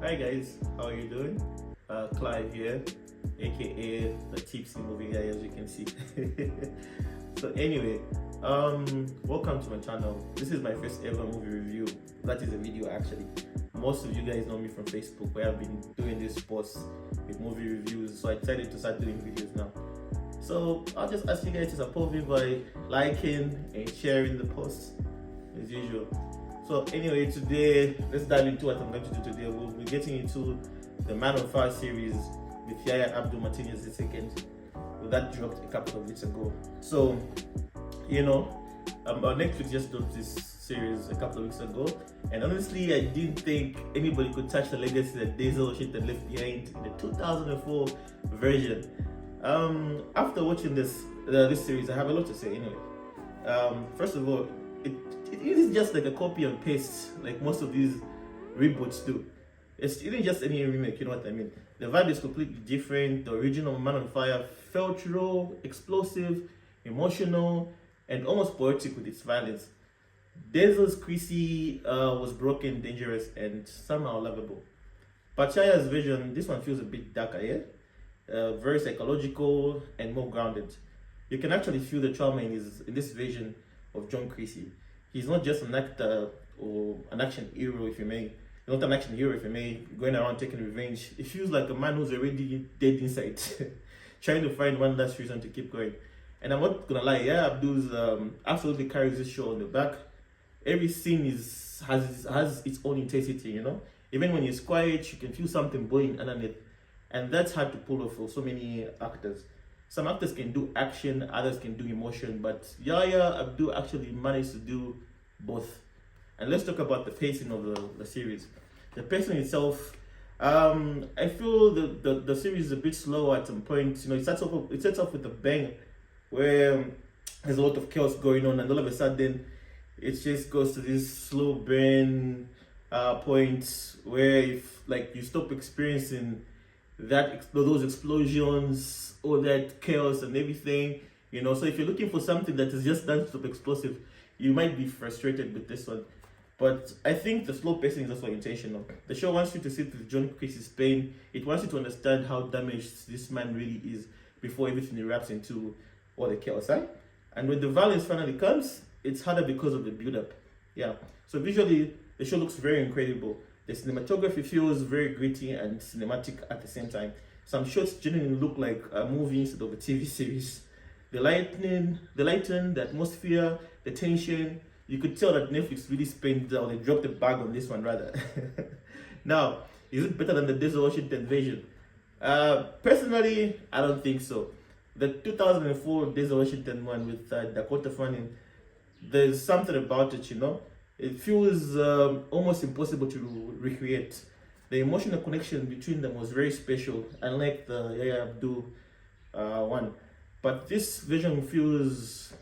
Hi guys, how are you doing? Clive here, aka the Tipsy Movie Guy, as you can see. So anyway, welcome to my channel. This is my first ever movie review. That is a video actually. Most of you guys know me from Facebook, where I've been doing this posts with movie reviews. So I decided to start doing videos now. So I'll just ask you guys to support me by liking and sharing the posts as usual. So anyway, today let's dive into what I'm going to do today. We'll be getting into the Man on Fire series with Yahya Abdul Martinez II. Well, that dropped a couple of weeks ago. So Netflix just dropped this series a couple of weeks ago, and honestly, I didn't think anybody could touch the legacy that Denzel Washington left behind in the 2004 version. After watching this series, I have a lot to say. Anyway, first of all, it isn't just like a copy and paste like most of these reboots do. It isn't just any remake, you know what I mean? The vibe is completely different. The original Man on Fire felt raw, explosive, emotional, and almost poetic with its violence. Denzel's Chrissy was broken, dangerous, and somehow lovable. Pachaya's version, this one feels a bit darker, yeah? Very psychological and more grounded. You can actually feel the trauma in this version of John Creasy. He's not just an actor or an action hero, if you may. He's not an action hero, if you may, going around taking revenge. It feels like a man who's already dead inside, trying to find one last reason to keep going. And I'm not gonna lie, yeah, Abdul's absolutely carries this show on the back. Every scene has its own intensity, you know. Even when he's quiet, you can feel something boiling underneath, and that's hard to pull off for so many actors. Some actors can do action, others can do emotion, but Yahya Abdul actually managed to do both. And let's talk about the pacing of the series. The pacing itself, I feel the series is a bit slow at some point. You know, it starts off with a bang, where there's a lot of chaos going on, and all of a sudden, it just goes to this slow burn point where if like you stop experiencing those explosions, all that chaos and everything, you know. So if you're looking for something that is just that sort of explosive, you might be frustrated with this one. But I think the slow pacing is also intentional. The show wants you to sit with John Creasy's pain. It wants you to understand how damaged this man really is before everything erupts into all the chaos, right? And when the violence finally comes, it's harder because of the build-up. Yeah. So visually, the show looks very incredible. The cinematography feels very gritty and cinematic at the same time. Some shots genuinely look like a movie instead of a TV series. The lighting, the atmosphere, the tension, you could tell that Netflix really spent, or they dropped the bag on this one rather. Now, is it better than the Denzel Washington version? Personally, I don't think so. The 2004 Denzel Washington one with Dakota Fanning, there's something about it, you know. It feels almost impossible to recreate. The emotional connection between them was very special, unlike the Yahya Abdul one. But this version feels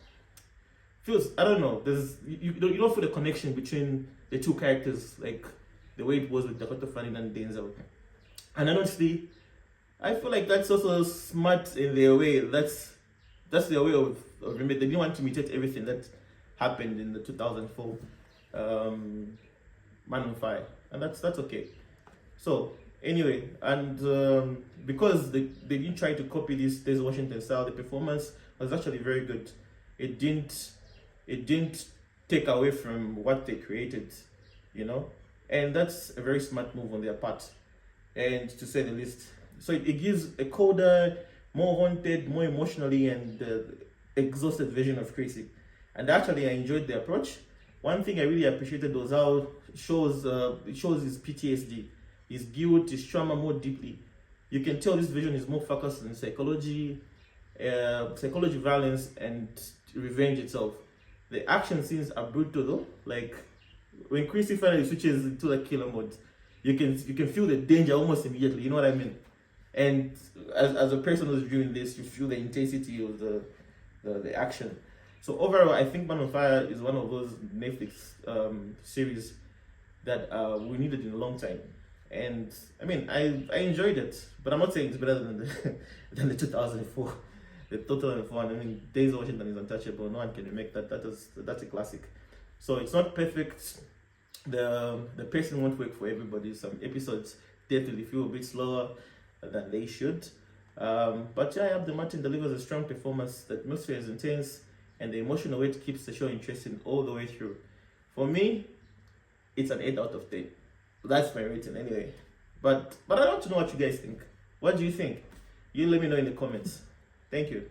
I don't know. You don't feel the connection between the two characters like the way it was with Dakota Fanning and Denzel. And honestly, I feel like that's also smart in their way. That's their way of remake. They didn't want to imitate everything that happened in the 2004 Man on Fire, and that's okay. So anyway, and because they didn't try to copy this Denzel Washington style, the performance was actually very good. It didn't take away from what they created, you know, and that's a very smart move on their part, and to say the least. So it gives a colder, more haunted, more emotionally and exhausted version of Creasy. And actually, I enjoyed the approach. One thing I really appreciated was how it shows his PTSD, his guilt, his trauma more deeply. You can tell this version is more focused on psychology, violence, and revenge itself. The action scenes are brutal though. Like when Creasy finally switches into the killer mode, you can feel the danger almost immediately. You know what I mean? And as a person who's viewing this, you feel the intensity of the action. So overall, I think Man on Fire is one of those Netflix series that we needed in a long time. And I mean, I enjoyed it, but I'm not saying it's better than the 2004, the 2004. I mean, Denzel Washington is untouchable. No one can remake that. That's a classic. So it's not perfect, the pacing won't work for everybody. Some episodes definitely feel a bit slower than they should. But yeah, Abdul Martin delivers a strong performance. The atmosphere is intense, and the emotional weight keeps the show interesting all the way through. For me, it's an 8 out of 10. That's my rating anyway. But I want to know what you guys think. What do you think? You let me know in the comments. Thank you.